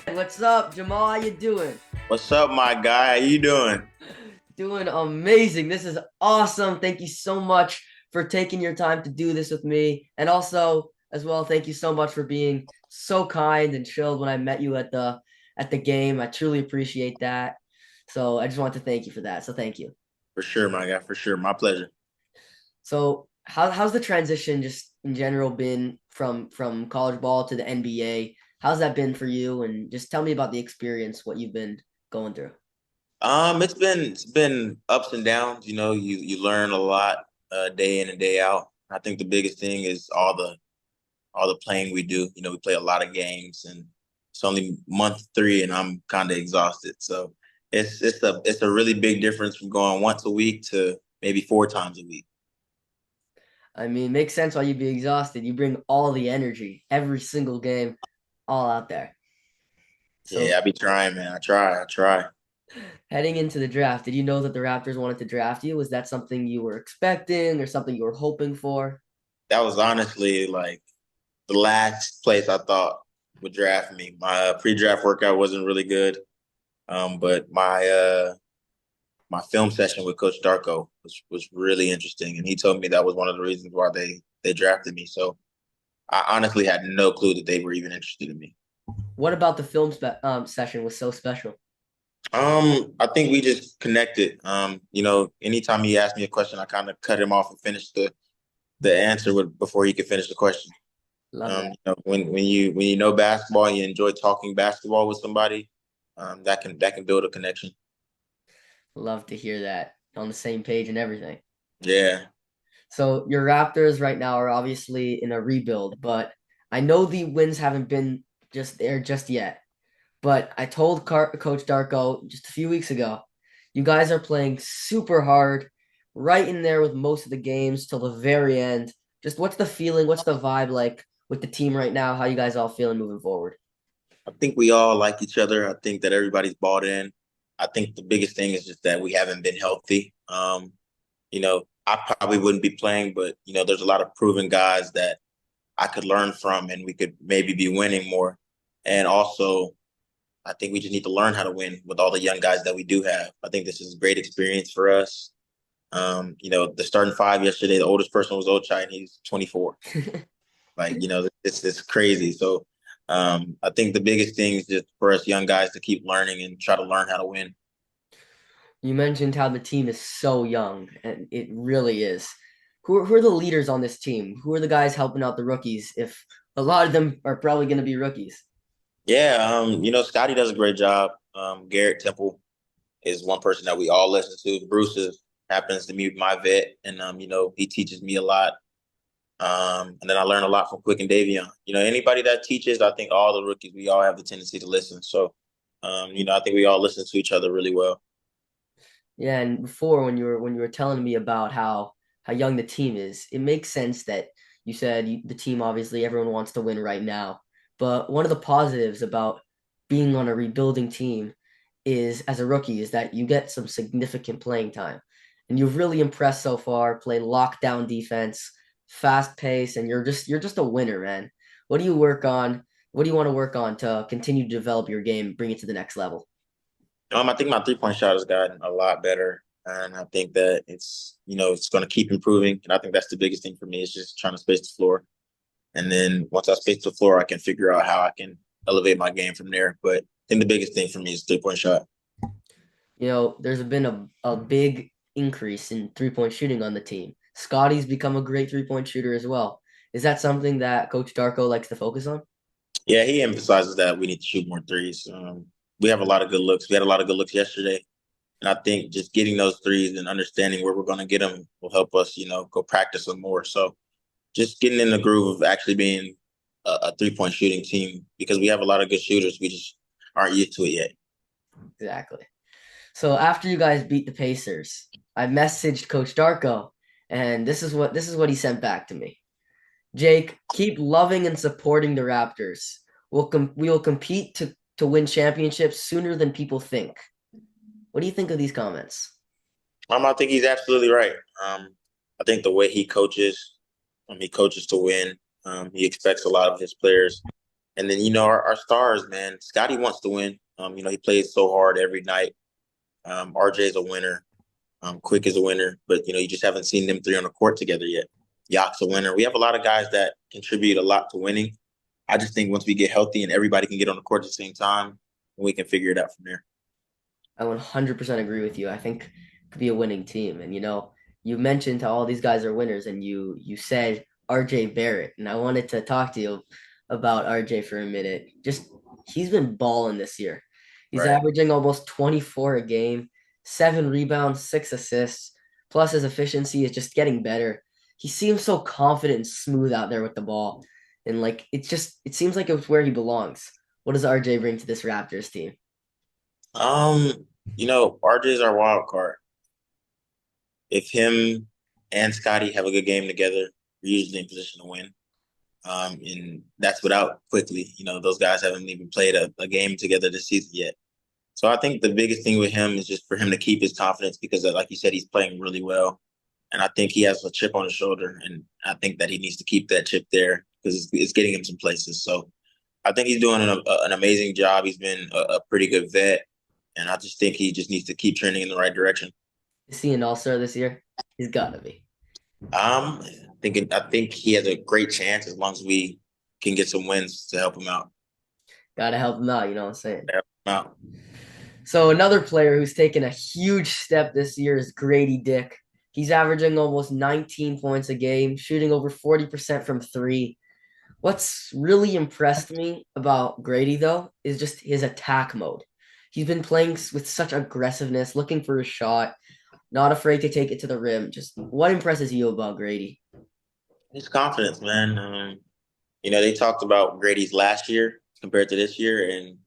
What's up, Jamal? How you doing? What's up, my guy? How you doing? Doing amazing. This is awesome. Thank you so much for taking your time to do this with me. And also, as well, thank you so much for being so kind and chilled when I met you at the game. I truly appreciate that. So I just want to thank you for that. So thank you. For sure, my guy. For sure. My pleasure. So how's the transition just in general been from college ball to the NBA? How's that been for you? And just tell me about the experience, what you've been going through. It's been ups and downs. You learn a lot day in and day out. I think the biggest thing is all the playing we do. We play a lot of games, and it's only month three, and I'm kind of exhausted. So it's a really big difference from going once a week to maybe four times a week. I mean, makes sense why you'd be exhausted. You bring all the energy, every single game, all out there. Yeah, So I be trying, man. I try. heading into the draft, did you know that the Raptors wanted to draft you? Was that something you were expecting or something you were hoping for? That was honestly like the last place I thought would draft me. My pre-draft workout wasn't really good, but my film session with Coach Darko was really interesting, and he told me that was one of the reasons why they drafted me. So I honestly had no clue that they were even interested in me. What about the session was so special? I think we just connected. Anytime he asked me a question, I kind of cut him off and finished the answer before he could finish the question. Love that. When you know basketball and you enjoy talking basketball with somebody, that can build a connection. Love to hear that on the same page and everything. Yeah. So your Raptors right now are obviously in a rebuild, but I know the wins haven't been just there just yet. But I told Coach Darko just a few weeks ago, you guys are playing super hard, right in there with most of the games till the very end. Just what's the feeling? What's the vibe like with the team right now? How you guys all feeling moving forward? I think we all like each other. I think that everybody's bought in. I think the biggest thing is just that we haven't been healthy. I probably wouldn't be playing, but there's a lot of proven guys that I could learn from, and we could maybe be winning more. And also, I think we just need to learn how to win with all the young guys that we do have. I think this is a great experience for us. The starting five yesterday, the oldest person was Ochai, and he's 24. Like, it's crazy. So I think the biggest thing is just for us young guys to keep learning and try to learn how to win. You mentioned how the team is so young, and it really is. Who are the leaders on this team? Who are the guys helping out the rookies? If a lot of them are probably going to be rookies. Yeah, Scotty does a great job. Garrett Temple is one person that we all listen to. Happens to be my vet, and he teaches me a lot. And then I learn a lot from Quick and Davion. Anybody that teaches, I think all the rookies, we all have the tendency to listen. So, I think we all listen to each other really well. Yeah, and before when you were telling me about how young the team is, it makes sense that you said the team obviously everyone wants to win right now. But one of the positives about being on a rebuilding team is as a rookie is that you get some significant playing time. And you've really impressed so far, playing lockdown defense, fast pace, and you're just a winner, man. What do you work on? What do you want to work on to continue to develop your game, bring it to the next level? I think my 3 point shot has gotten a lot better, and I think that it's going to keep improving. And I think that's the biggest thing for me is just trying to space the floor. And then once I space the floor, I can figure out how I can elevate my game from there. But I think the biggest thing for me is 3 point shot. There's been a big increase in 3-point shooting on the team. Scotty's become a great 3-point shooter as well. Is that something that Coach Darko likes to focus on? Yeah, he emphasizes that we need to shoot more threes. We have a lot of good looks. We had a lot of good looks yesterday. And I think just getting those threes and understanding where we're going to get them will help us, go practice them more. So just getting in the groove of actually being a 3 point shooting team because we have a lot of good shooters. We just aren't used to it yet. Exactly. So after you guys beat the Pacers, I messaged Coach Darko, and this is what he sent back to me. Jake, keep loving and supporting the Raptors. We will compete to win championships sooner than people think. What do you think of these comments? I think he's absolutely right. I think the way he coaches to win. He expects a lot of his players. And then, our stars, man, Scotty wants to win. He plays so hard every night. RJ's a winner. Quick is a winner, but you just haven't seen them three on the court together yet. Yacht's a winner. We have a lot of guys that contribute a lot to winning. I just think once we get healthy and everybody can get on the court at the same time, we can figure it out from there. I 100% agree with you. I think it could be a winning team. And you mentioned how all these guys are winners, and you said RJ Barrett, and I wanted to talk to you about RJ for a minute. Just he's been balling this year. He's Right. averaging almost 24 a game, 7 rebounds, 6 assists. Plus his efficiency is just getting better. He seems so confident and smooth out there with the ball. And like it seems like it's where he belongs. What does RJ bring to this Raptors team? RJ's our wild card. If him and Scotty have a good game together, we're usually in position to win. And that's without quickly. Those guys haven't even played a game together this season yet. So I think the biggest thing with him is just for him to keep his confidence because, like you said, he's playing really well. And I think he has a chip on his shoulder. And I think that he needs to keep that chip there because it's getting him some places. So I think he's doing an amazing job. He's been a pretty good vet. And I just think he just needs to keep trending in the right direction. Is he an all-star this year? He's gotta be. I think he has a great chance as long as we can get some wins to help him out. Gotta help him out, you know what I'm saying? Help him out. So another player who's taken a huge step this year is Grady Dick. He's averaging almost 19 points a game, shooting over 40% from three. What's really impressed me about Grady, though, is just his attack mode. He's been playing with such aggressiveness, looking for a shot, not afraid to take it to the rim. Just what impresses you about Grady? His confidence, man. They talked about Grady's last year compared to this year, and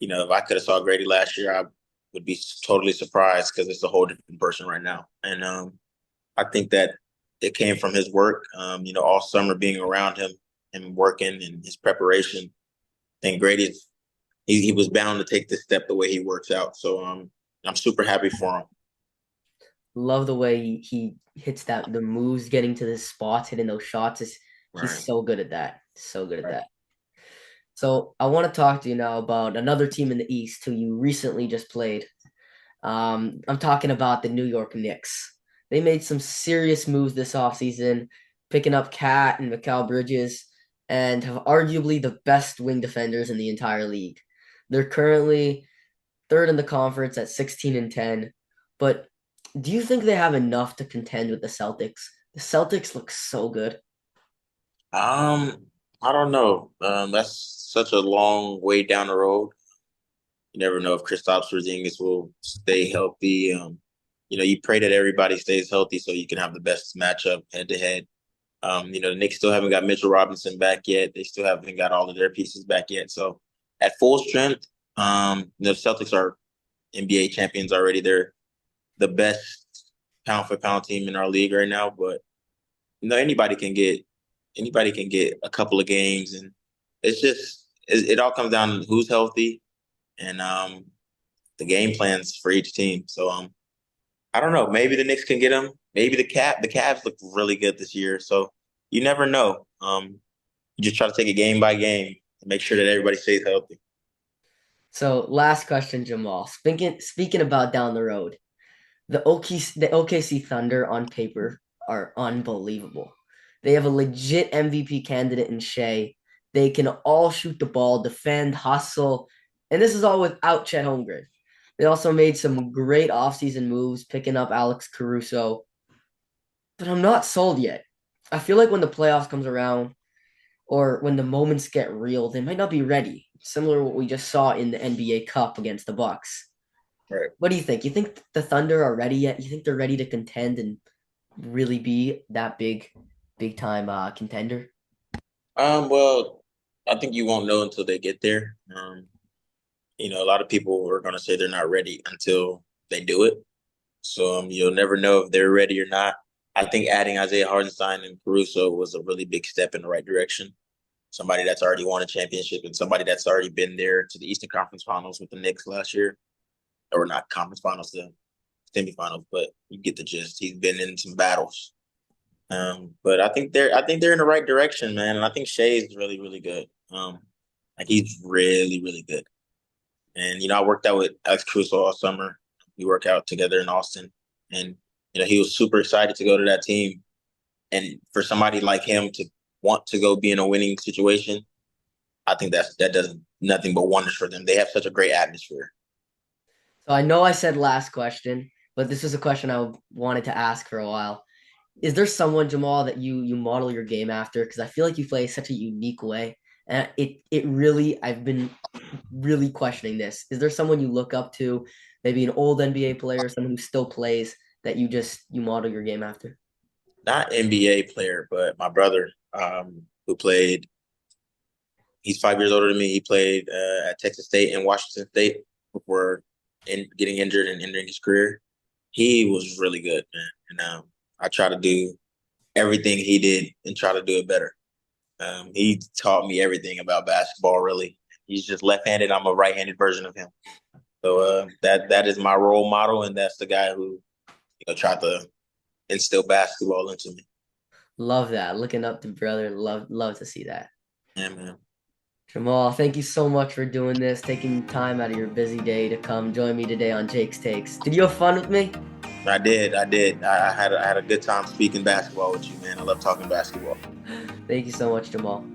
if I could have saw Grady last year, I would be totally surprised because it's a whole different person right now. And I think that it came from his work. All summer being around him and working and his preparation. And Grady's he was bound to take this step the way he works out. So I'm super happy for him. Love the way he hits the moves, getting to the spots, hitting those shots. He's Right. so good at that. So good at Right. that. So I want to talk to you now about another team in the East who you recently just played. I'm talking about the New York Knicks. They made some serious moves this offseason, picking up Cat and Mikal Bridges, and have arguably the best wing defenders in the entire league. They're currently third in the conference at 16-10. But do you think they have enough to contend with the Celtics? The Celtics look so good. I don't know. That's such a long way down the road. You never know if Kristaps Porzingis will stay healthy. You pray that everybody stays healthy so you can have the best matchup head to head. The Knicks still haven't got Mitchell Robinson back yet. They still haven't got all of their pieces back yet. So at full strength, the Celtics are NBA champions already. They're the best pound for pound team in our league right now. But anybody can get a couple of games, and it all comes down to who's healthy and the game plans for each team. So I don't know. Maybe the Knicks can get them. Maybe the Cavs look really good this year. So you never know. You just try to take it game by game and make sure that everybody stays healthy. So last question, Jamal. Speaking about down the road, the OKC Thunder on paper are unbelievable. They have a legit MVP candidate in Shea. They can all shoot the ball, defend, hustle, and this is all without Chet Holmgren. They also made some great offseason moves, picking up Alex Caruso, but I'm not sold yet. I feel like when the playoffs comes around or when the moments get real, they might not be ready. Similar to what we just saw in the NBA Cup against the Bucks. Right. What do you think? You think the Thunder are ready yet? You think they're ready to contend and really be that big time contender? Well, I think you won't know until they get there. A lot of people are going to say they're not ready until they do it. So you'll never know if they're ready or not. I think adding Isaiah Hartenstein and Caruso was a really big step in the right direction. Somebody that's already won a championship and somebody that's already been there to the Eastern Conference Finals with the Knicks last year, or not Conference Finals, the semifinals, but you get the gist. He's been in some battles. But I think they're in the right direction, man, and I think Shea is really really good. Like he's really, really good. And I worked out with Alex Caruso all summer. We work out together in Austin, and he was super excited to go to that team. And for somebody like him to want to go be in a winning situation, I think that does nothing but wonders for them. They have such a great atmosphere. So I know I said last question, but this is a question I wanted to ask for a while. Is there someone, Jamal, that you model your game after? Because I feel like you play such a unique way, and it really I've been really questioning this. Is there someone you look up to, maybe an old NBA player, someone who still plays that you model your game after? Not NBA player, but my brother, who played. He's 5 years older than me. He played at Texas State and Washington State before getting injured and ending his career. He was really good, man. And I try to do everything he did and try to do it better. He taught me everything about basketball. Really, he's just left-handed. I'm a right-handed version of him. So that is my role model, and that's the guy who tried to instill basketball into me. Love that. Looking up to brother. Love to see that. Yeah, man. Jamal, thank you so much for doing this, taking time out of your busy day to come join me today on Jake's Takes. Did you have fun with me? I did. I did. I had a good time speaking basketball with you, man. I love talking basketball. Thank you so much, Jamal.